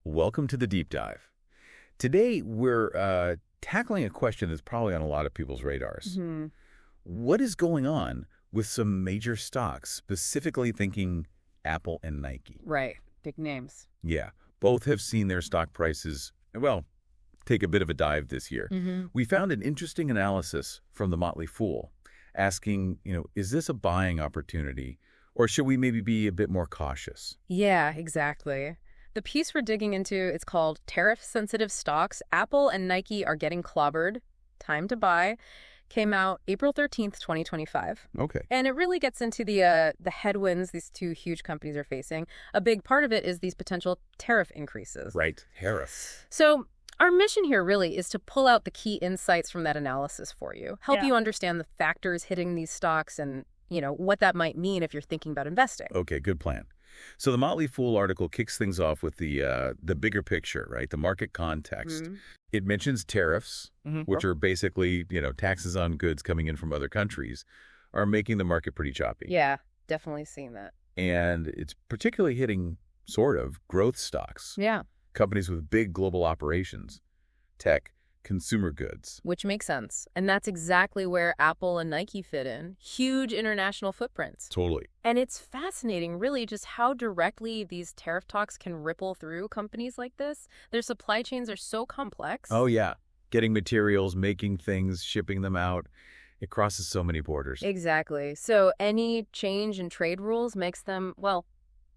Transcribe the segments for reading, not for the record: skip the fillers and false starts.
Welcome to the deep dive. Today, we're tackling a question that's probably on a lot of people's radars. Hmm. What is going on with some major stocks, specifically thinking Apple and Nike? Right. Big names. Yeah, both have seen their stock prices, well, take a bit of a dive this year. Hmm. We found an interesting analysis from the Motley Fool asking, is this a buying opportunity or should we maybe be a bit more cautious? Yeah, exactly. The piece we're digging into, it's called Tariff-Sensitive Stocks. Apple and Nike are getting clobbered. Time to buy. Came out April 13th, 2025. Okay. And it really gets into the headwinds these two huge companies are facing. A big part of it is these potential tariff increases. Right. Tariff. So our mission here really is to pull out the key insights from that analysis for you, help you understand the factors hitting these stocks and, what that might mean if you're thinking about investing. Okay, good plan. So the Motley Fool article kicks things off with the bigger picture, right? The market context. Mhm. It mentions tariffs, Mhm. which are basically, taxes on goods coming in from other countries, are making the market pretty choppy. Yeah, definitely seeing that. And it's particularly hitting, sort of, growth stocks, Yeah, companies with big global operations, tech, consumer goods. which makes sense. And that's exactly where Apple and Nike fit in. Huge international footprints. Totally. And it's fascinating, really, just how directly these tariff talks can ripple through companies like this. Their supply chains are so complex. Oh, yeah. Getting materials, making things, shipping them out. It crosses so many borders. Exactly. So any change in trade rules makes them, well,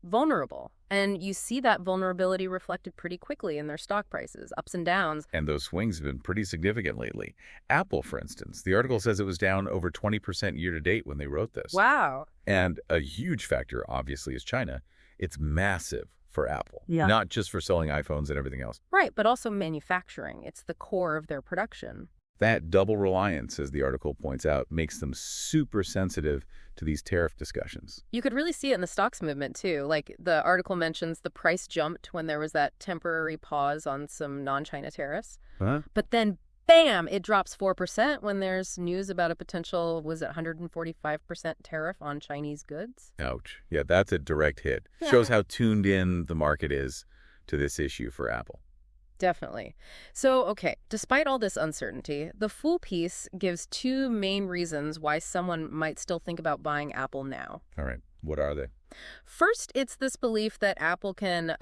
vulnerable. And you see that vulnerability reflected pretty quickly in their stock prices, ups and downs. And those swings have been pretty significant lately. Apple, for instance, the article says it was down over 20% year-to-date when they wrote this. Wow. And a huge factor, obviously, is China. It's massive for Apple, Yeah. not just for selling iPhones and everything else. Right, but also manufacturing. It's the core of their production. That double reliance, as the article points out, makes them super sensitive to these tariff discussions. You could really see it in the stocks movement, too. Like, the article mentions the price jumped when there was that temporary pause on some non-China tariffs. Huh? But then, bam, it drops 4% when there's news about a potential, was it 145% tariff on Chinese goods? Ouch. Yeah, that's a direct hit. Shows how tuned in the market is to this issue for Apple. Definitely. So, okay, despite all this uncertainty, the Fool piece gives two main reasons why someone might still think about buying Apple now. All right. What are they? First, it's this belief that Apple can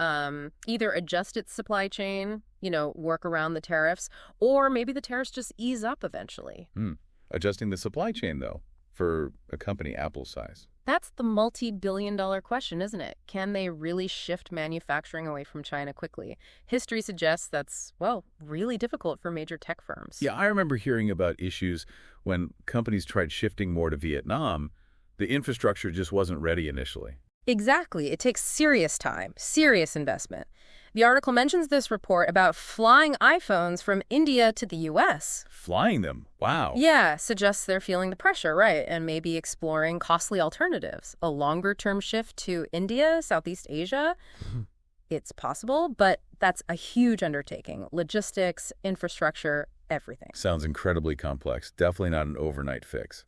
either adjust its supply chain, work around the tariffs, or maybe the tariffs just ease up eventually. Adjusting the supply chain, though, for a company Apple's size. That's the multi-billion-dollar question, isn't it? Can they really shift manufacturing away from China quickly? History suggests that's, well, really difficult for major tech firms. Yeah, I remember hearing about issues when companies tried shifting more to Vietnam. The infrastructure just wasn't ready initially. Exactly. It takes serious time, serious investment. The article mentions this report about flying iPhones from India to the U.S. Flying them? Wow. Yeah, suggests they're feeling the pressure, right, and maybe exploring costly alternatives. A longer-term shift to India, Southeast Asia? It's possible, but that's a huge undertaking. Logistics, infrastructure, everything. Sounds incredibly complex. Definitely not an overnight fix.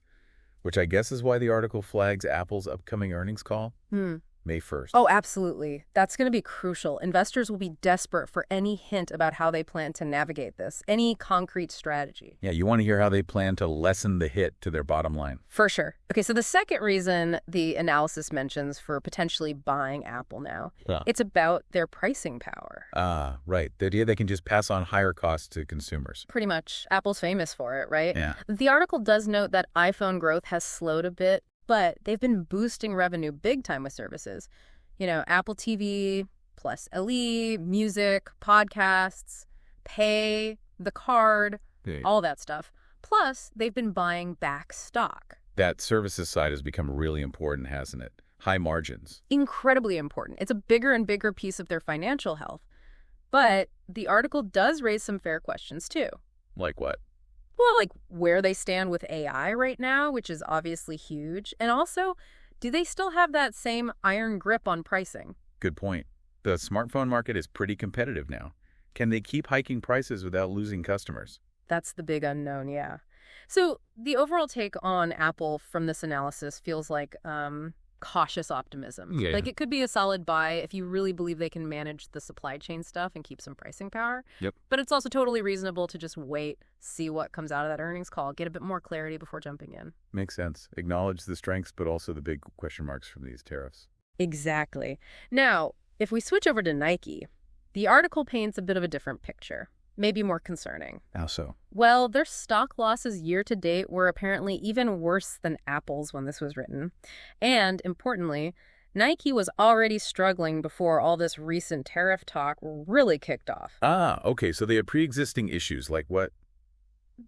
Which I guess is why the article flags Apple's upcoming earnings call, May 1st. Oh, absolutely. That's going to be crucial. Investors will be desperate for any hint about how they plan to navigate this, any concrete strategy. Yeah, you want to hear how they plan to lessen the hit to their bottom line. For sure. Okay, so the second reason the analysis mentions for potentially buying Apple now, it's about their pricing power. Ah, right. The idea they can just pass on higher costs to consumers. Pretty much. Apple's famous for it, right? Yeah. The article does note that iPhone growth has slowed a bit, but they've been boosting revenue big time with services. Apple TV, plus LE, music, podcasts, pay, the card, all that stuff. Plus, they've been buying back stock. That services side has become really important, hasn't it? High margins. Incredibly important. It's a bigger and bigger piece of their financial health. But the article does raise some fair questions, too. Like what? Well, like where they stand with AI right now, which is obviously huge. And also, do they still have that same iron grip on pricing? Good point. The smartphone market is pretty competitive now. Can they keep hiking prices without losing customers? That's the big unknown, yeah. So the overall take on Apple from this analysis feels like cautious optimism. Yeah. Like, it could be a solid buy if you really believe they can manage the supply chain stuff and keep some pricing power. Yep. But it's also totally reasonable to just wait, see what comes out of that earnings call, get a bit more clarity before jumping in. Makes sense. Acknowledge the strengths, but also the big question marks from these tariffs. Exactly. Now, if we switch over to Nike, the article paints a bit of a different picture, maybe more concerning. How so? Well, their stock losses year to date were apparently even worse than Apple's when this was written. And, importantly, Nike was already struggling before all this recent tariff talk really kicked off. Ah, okay, so they had pre-existing issues, like what?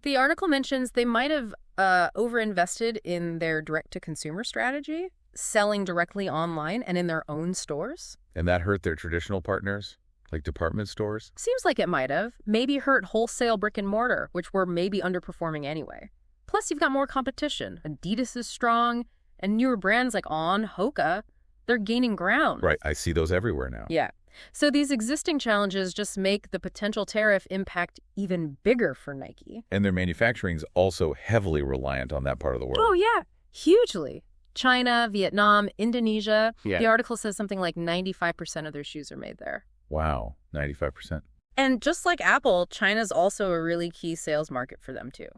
The article mentions they might have overinvested in their direct-to-consumer strategy, selling directly online and in their own stores. And that hurt their traditional partners, like department stores? Seems like it might have. Maybe hurt wholesale brick and mortar, which were maybe underperforming anyway. Plus, you've got more competition. Adidas is strong, and newer brands like On, Hoka, they're gaining ground. Right, I see those everywhere now. Yeah. So these existing challenges just make the potential tariff impact even bigger for Nike. And their manufacturing's also heavily reliant on that part of the world. Oh, yeah. Hugely. China, Vietnam, Indonesia. Yeah. The article says something like 95% of their shoes are made there. Wow, 95%. And just like Apple, China's also a really key sales market for them, too.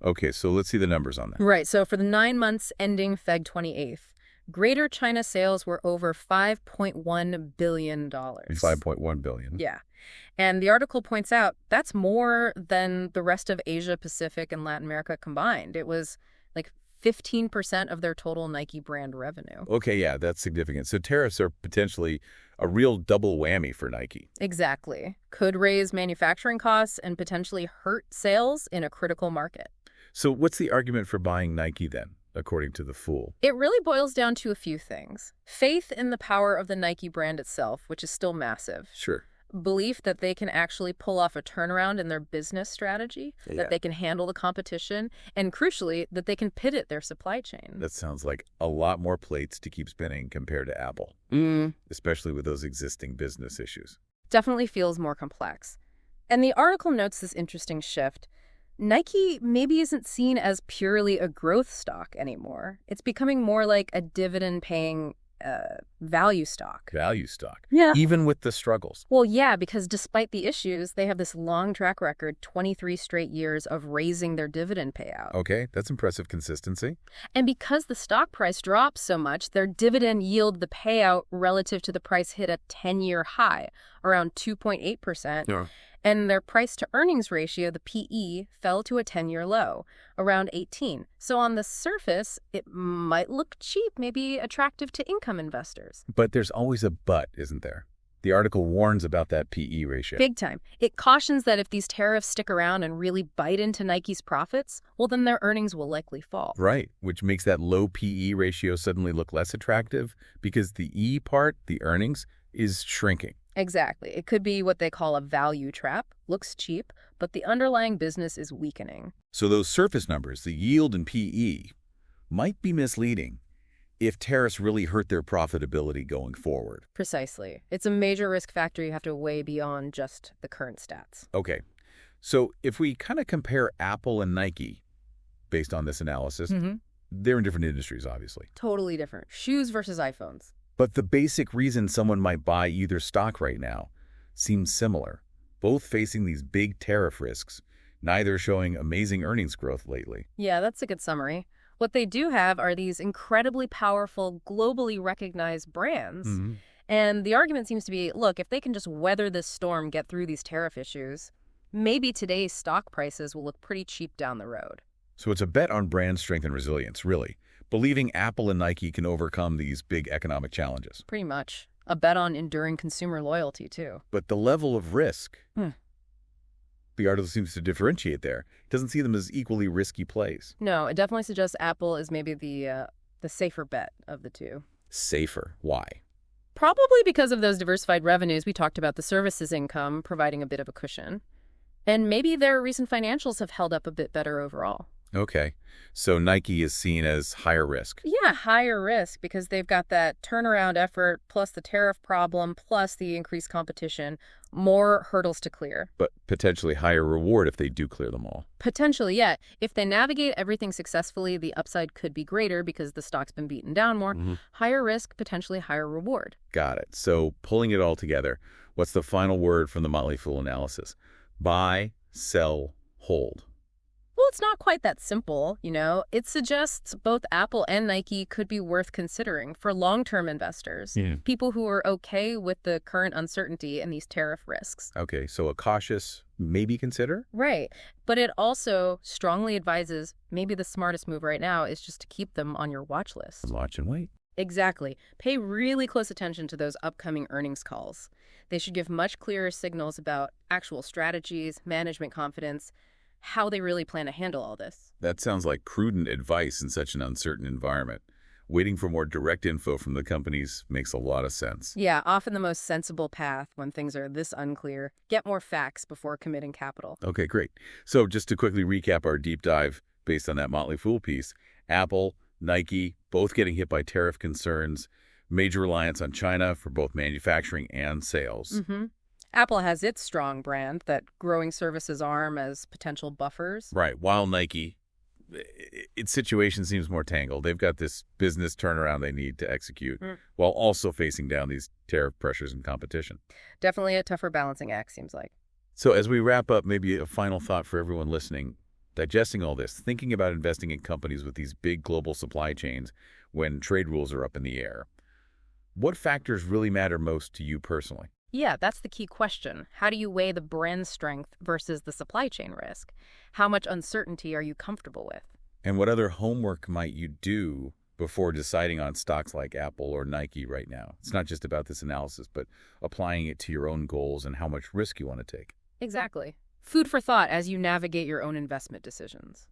Okay, so let's see the numbers on that. Right. So for the 9 months ending Feb 28th, Greater China sales were over $5.1 billion. $5.1 billion. Yeah. And the article points out that's more than the rest of Asia, Pacific, and Latin America combined. It was like 15% of their total Nike brand revenue. Okay, yeah, that's significant. So tariffs are potentially a real double whammy for Nike. Exactly. Could raise manufacturing costs and potentially hurt sales in a critical market. So what's the argument for buying Nike then, according to the Fool? It really boils down to a few things. Faith in the power of the Nike brand itself, which is still massive. Sure. Belief that they can actually pull off a turnaround in their business strategy, that they can handle the competition, and crucially, that they can pivot their supply chain. That sounds like a lot more plates to keep spinning compared to Apple, especially with those existing business issues. Definitely feels more complex. And the article notes this interesting shift. Nike maybe isn't seen as purely a growth stock anymore. It's becoming more like a dividend-paying value stock. Value stock. Yeah. Even with the struggles. Well, yeah, because despite the issues, they have this long track record, 23 straight years of raising their dividend payout. Okay, that's impressive consistency. And because the stock price drops so much, their dividend yield, the payout relative to the price, hit a 10-year high, around 2.8%. Yeah. And their price-to-earnings ratio, the PE, fell to a 10-year low, around 18. So on the surface, it might look cheap, maybe attractive to income investors. But there's always a but, isn't there? The article warns about that PE ratio. Big time. It cautions that if these tariffs stick around and really bite into Nike's profits, well, then their earnings will likely fall. Right, which makes that low PE ratio suddenly look less attractive because the E part, the earnings, is shrinking. Exactly. It could be what they call a value trap. Looks cheap, but the underlying business is weakening. So those surface numbers, the yield and PE, might be misleading if tariffs really hurt their profitability going forward. Precisely. It's a major risk factor you have to weigh beyond just the current stats. Okay, so if we kind of compare Apple and Nike based on this analysis, they're in different industries, obviously. Totally different. Shoes versus iPhones. But the basic reason someone might buy either stock right now seems similar, both facing these big tariff risks, neither showing amazing earnings growth lately. Yeah, that's a good summary. What they do have are these incredibly powerful, globally recognized brands. And the argument seems to be, look, if they can just weather this storm, get through these tariff issues, maybe today's stock prices will look pretty cheap down the road. So it's a bet on brand strength and resilience, really, believing Apple and Nike can overcome these big economic challenges. Pretty much. A bet on enduring consumer loyalty, too. But the level of risk, the article seems to differentiate there. It doesn't see them as equally risky plays. No, it definitely suggests Apple is maybe the safer bet of the two. Safer. Why? Probably because of those diversified revenues. We talked about the services income providing a bit of a cushion. And maybe their recent financials have held up a bit better overall. Okay. So Nike is seen as higher risk. Yeah, higher risk because they've got that turnaround effort, plus the tariff problem, plus the increased competition, more hurdles to clear. But potentially higher reward if they do clear them all. Potentially, yeah. If they navigate everything successfully, the upside could be greater because the stock's been beaten down more. Higher risk, potentially higher reward. Got it. So pulling it all together, what's the final word from the Motley Fool analysis? Buy, sell, hold. Well, it's not quite that simple, you know. It suggests both Apple and Nike could be worth considering for long-term investors, people who are okay with the current uncertainty and these tariff risks. Okay, so a cautious maybe consider? Right. But it also strongly advises maybe the smartest move right now is just to keep them on your watch list. Watch and wait. Exactly. Pay really close attention to those upcoming earnings calls. They should give much clearer signals about actual strategies, management confidence, how they really plan to handle all this. That sounds like prudent advice in such an uncertain environment. Waiting for more direct info from the companies makes a lot of sense. Yeah, often the most sensible path when things are this unclear. Get more facts before committing capital. Okay, great. So just to quickly recap our deep dive based on that Motley Fool piece, Apple, Nike, both getting hit by tariff concerns, major reliance on China for both manufacturing and sales. Apple has its strong brand, that growing services arm as potential buffers. Right, while Nike, its situation seems more tangled. They've got this business turnaround they need to execute while also facing down these tariff pressures and competition. Definitely a tougher balancing act, seems like. So as we wrap up, maybe a final thought for everyone listening, digesting all this, thinking about investing in companies with these big global supply chains when trade rules are up in the air. What factors really matter most to you personally? Yeah, that's the key question. How do you weigh the brand strength versus the supply chain risk? How much uncertainty are you comfortable with? And what other homework might you do before deciding on stocks like Apple or Nike right now? It's not just about this analysis, but applying it to your own goals and how much risk you want to take. Exactly. Food for thought as you navigate your own investment decisions.